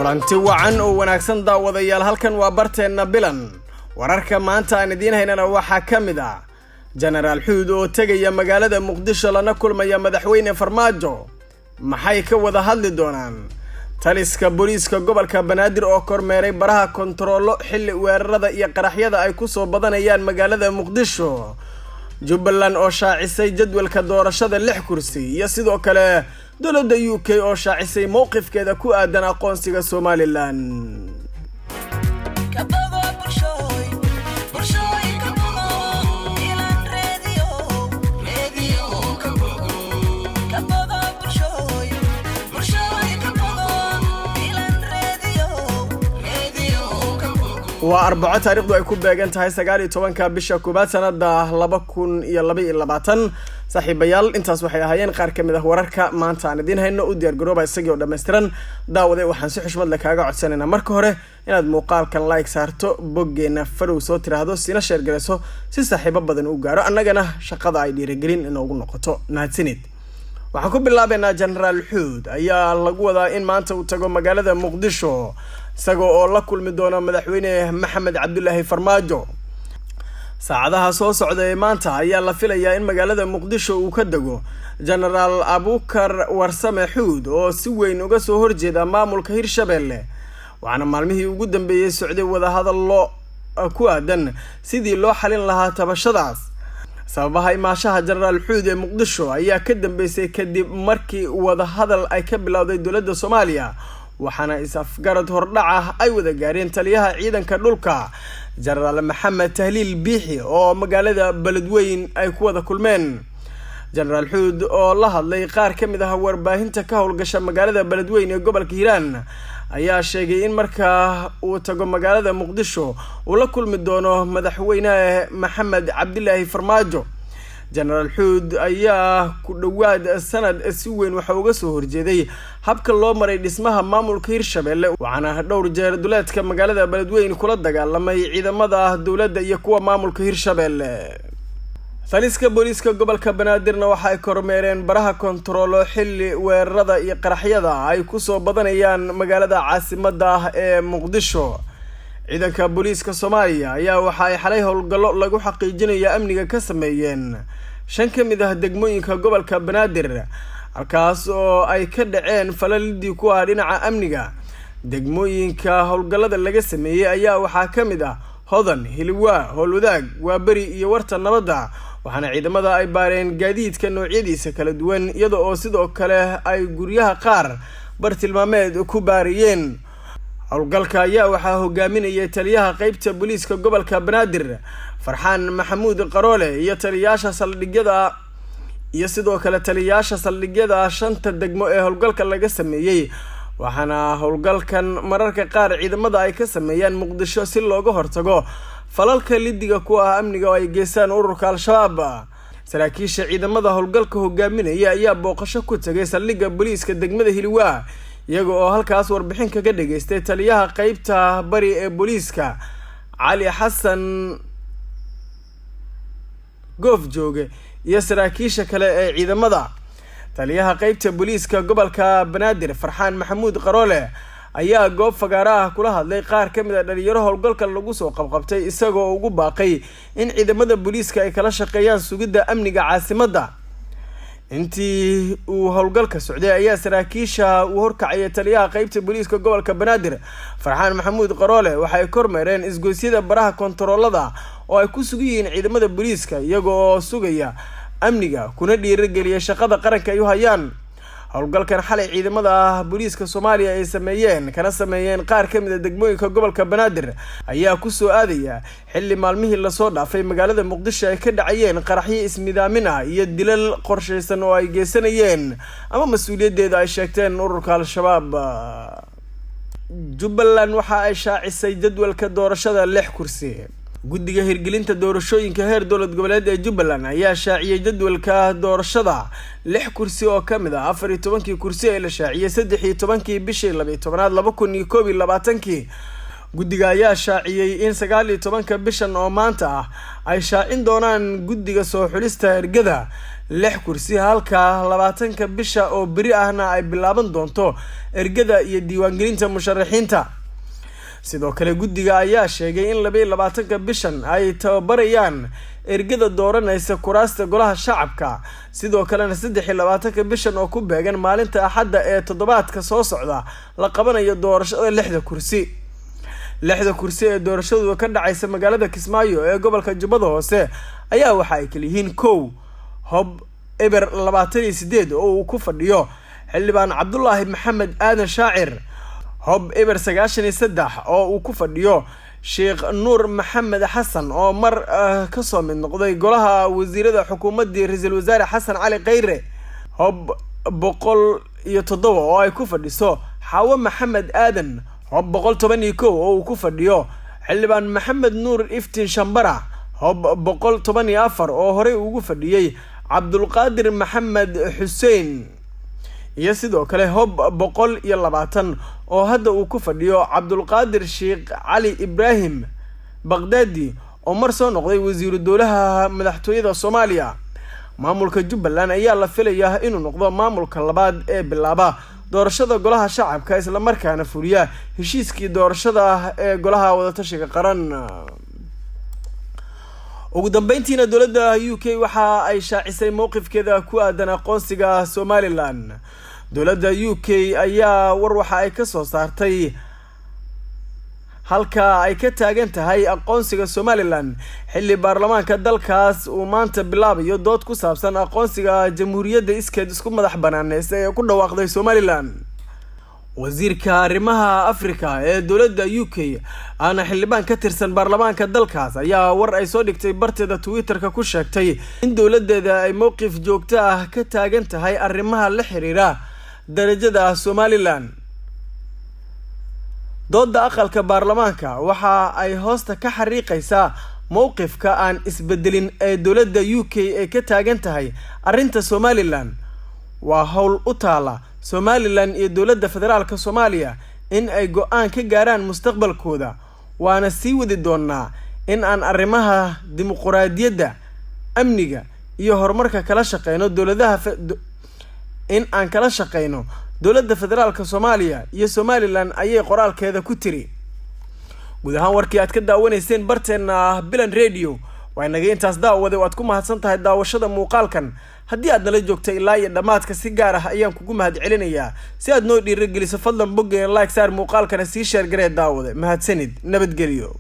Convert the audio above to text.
kulanti wacan oo wanaagsan daawadayaal halkan waa barteena bilan wararka maanta aan idiin haynana waxa kamid ah General Xuud oo tagaya magaalada Muqdisho lana kulmaya madaxweyne Farmaajo maxay ka wada hadli doonaan taliska booliiska gobolka Banaadir oo kormeeray baraha kontaroolo xilli weerarada iyo qaraxyada ay ku soo badanayaan magaalada Muqdisho Jubbaland oo shaacisay jadwalka doorashada 6 kursi iyo sidoo kale dowladda UK oo shaacisay mowqifkeeda ku aadan aqoonsiga Somaliland وأربعة تاريخ دو يكون بيجان تهاي سجاري طبعاً كبشة كوبات سنة ده لبكون يلبي اللباتن صاحب بيال انت صحي هايين قارك من وركا ما انت عن دين هينو ودير جروبا يسجي وده مسترن داودي وحنسي حشمد لك هاجع عدساننا مركهره إن المقال كان لايك سارتو بوجي نفرو صوت رهدو سينا شير جلسو سي صاحب بدن وجارو أنا جنا شقة عيدي رجلين إنه قلنا قطو نهتسند وحكوا بالله بين جنرال حود أيا لقوا ذا إن ما أنت وتجو مجال مقدشو isagoo oo la kulmi doona madaxweyne Maxamed Cabdullaahi Farmaajo saacadaha soo socday maanta ayaa la filayaa in magaalada Muqdisho uu ka dago General Abukar Warsame Xuud oo si weyn uga soo horjeeda maamulka Hirshabelle waxaana maalmihii ugu dambeeyay socday wada hadallo ku aadan sidii loo xalin lahaa tabashadaas sababaha imaashaha General Xuud ee Muqdisho ayaa ka dambeysay kadib markii wada hadal ay ka bilowday dowladda Soomaaliya waxaana isafgarad hordhaca ay wada gaareen taliyaha ciidanka dhulka General Maxamed Tahliil Biixi oo magaalada Beledweyne ay ku wada kulmeen General Xuud oo la hadlay qaar kamid ah warbaahinta ka howlgasha magaalada Beledweyne ee gobolka Hiiraan ayaa sheegay in marka uu tago magaalada Muqdisho uu la kulmi doono madaxweyne Maxamed Cabdullaahi Farmaajo General Xuud ayaa ku dhawaad sanad si weyn waxa uga soo horjeeday habka loo maray dhismaha maamulka Hirshabelle waxaana dhowr jeer duleedka magaalada Beledweyne kula dagaalamay ciidamada dawladda iyo kuwa maamulka Hirshabelle taliska booliiska gobolka Banaadirna waxa ay kormeereen baraha kontaroolo xilli weerarada iyo qaraxyada ay ku soo badanayaan magaalada caasimadda ee Muqdisho ciidanka booliiska Soomaaliya ayaa waxa ay xalay howlgallo lagu xaqiijinayo amniga ka sameeyeen 5 kamid ah degmooyinka gobolka Banaadir halkaas oo ay ka dhaceen falalidii ku ah dhinaca amniga degmooyinka howlgallada laga sameeyay ayaa waxa kamid ah Hodan Hilwa Howlwadaag Waabari iyo Warta Nabadda waxaana ciidamada ay baareen gaadiidka noocyadiisa kala duwan iyadoo oo sidoo kale ay guryaha qaar bartilmaameed ku baariyeen howlgalka ayaa waxaa hogaaminayay taliyaha qaybta booliiska gobolka Banaadir Farxaan Maxamuud Qaroole iyo taliyaasha saldhigyada iyo sidoo kale taliyaasha saldhigyada 5 degmo ee howlgalka laga sameeyay waxaana howlgalkan mararka qaar ciidamada ay ka sameeyaan Muqdisho si looga hortago falalka lidiga ku ah amniga oo ay geesaan ururka Al-Shabaab saraakiisha ciidamada howlgalka hogaaminaya ayaa booqasho ku tagay saldhigga booliiska degmada Hilwa iyaga oo halkaas warbixin kaga dhageystay taliyaha qaybta bari ee booliiska Cali Xasan Goof jooge iyo saraakiisha kale ee ciidamada taliyaha qaybta booliiska gobolka Banaadir Farxaan Maxamuud Qaroole ayaa goob fagaaraha kula hadlay qaar kamid ah dhalinyaro howlgalka lagu soo qabqabtay isagoo ugu baaqay in ciidamada booliiska ay kala shaqeeyaan sugidda amniga caasimadda intii uu howlgalka socday ayaa saraakiisha uu horkacay taliyaha qaybta booliiska gobolka Banaadir Farxaan Maxamuud Qaroole waxa ay kormeereen isgoysyada baraha kontaroolada oo ay ku sugayeen ciidamada booliiska iyagoo sugaya amniga kuna dhiirigeliyay shaqada qaranka ay u hayaan howlgalkan xalay ciidamada booliiska Soomaaliya ay sameeyeen qaar kamid ah degmooyinka gobolka Banaadir ayaa ku soo aadaya xilli maalmihii la soo dhaafay magaalada Muqdisho ay ka dhacayeen qaraxyo ismidaamin ah iyo dilal qorsheysan oo ay geysanayeen ama mas'uuliyadeeda ay sheegteen ururka Al-Shabaab Jubbaland waxa ay shaacisay jadwalka doorashada 6 kursi guddiga hirgelinta doorashooyinka heer dowlad goboleed ee Jubbaland ayaa shaaciyay jadwalka doorashada 6 kursi oo kamid ah 14 kursi ee la shaaciyay 13 bishii 12 2021 guddiga ayaa shaaciyay in 19 bishan oo maanta ah ay shaacin doonaan guddiga soo xulista ergada 6 kursi halka 20 bisha oo beri ahna ay bilaaban doonto ergada iyo diiwaangelinta musharaxiinta. sidoo kale guddiga ayaa sheegay in 22 bishan ay tababarayaan ergada dooranaysa kuraasta golaha shacabka, sidoo kalena 23 bishan oo ku beegan maalinta axadda ee toddobaadka soo socda la qabanayo doorashada 6 kursi. 6 kursi ee doorashadu ka dhacaysa magaalada Kismaayo ee gobolka Jubbada Hoose ayaa waxa ay kala yihiin 1 Hob Eber 28 oo uu ku fadhiyo xildhibaan Cabdullaahi Maxamed Aadan Shaacir, Hob Eber 93 oo uu ku fadhiyo Sheekh Nuur Maxamed Xasan oo mar ka soo mid noqday golaha wasiirada xukuumadda ra'iisul wasaare Xasan Cali Khayre, Hob 107 oo ay ku fadhiso Xawa Maxamed Aadan, Hob 111 oo uu ku fadhiyo xildhibaan Maxamed Nuur Iftiin Shambara, Hob 114 oo hore ugu fadhiyay Cabdulqaadir Maxamed Xuseen, iyo sidoo kale Hob 120 oo hadda uu ku fadhiyo Cabdulqaadir Sheekh Cali Ibrahim Baghdadi oo mar soo noqday wasiir dowlaha madaxtooyada Soomaaliya. maamulka Jubbaland ayaa la filayaa inuu noqdo maamulka labaad ee bilaaba doorashada golaha shacabka isla markaana fuliya heshiiskii doorashada ee golaha wadatashiga qaran. ugu dambeyntiina dowladda UK waxa ay shaacisay mowqifkeeda ku aadan aqoonsiga Somaliland. dowladda UK ayaa war waxa ay ka soo saartay halka ay ka taagan tahay aqoonsiga Somaliland xilli baarlamaanka dalkaas uu maanta bilaabayo dood ku saabsan aqoonsiga jamhuuriyadda iskeed isku madax banaanaysa ee ku dhawaaqday Somaliland. wasiirka arrimaha Afrika ee dowladda UK ana xildhibaan ka tirsan baarlamaanka dalkaas ayaa war ay soo dhigtay barteeda Twitter-ka ku sheegtay in dowladdeeda ay mowqif joogto ah ka taagan tahay arrimaha la xiriira darajada Somaliland. dooda aqalka baarlamaanka waxa ay hoosta ka xariiqaysaa mowqifka aan isbedelin ee dowladda UK ee ka taagan tahay arrinta Somaliland. waa hawl u taala Somaliland iyo dowladda federaalka Soomaaliya in ay go'aan ka gaaraan mustaqbalkooda, waana sii wadi doonaa in aan arrimaha dimuqraadiyadda, amniga iyo horumarka kala shaqeyno dowladda federaalka Soomaaliya iyo Somaliland ayay qoraalkeeda ku tiri. guud ahaan warkii aad ka daawanayseen barteena Bilan Radio waa inaga intaas daawada waad ku mahadsan tahay daawashada muuqaalkan. haddii aad nala joogtay ilaa iyo dhamaadka si gaar ah ayaan kugu mahadcelinayaa. si aad noo dhiirigeliso fadlan boggeena like saar muuqaalkana sii share garee daawada. mahadsanid, nabadgelyo.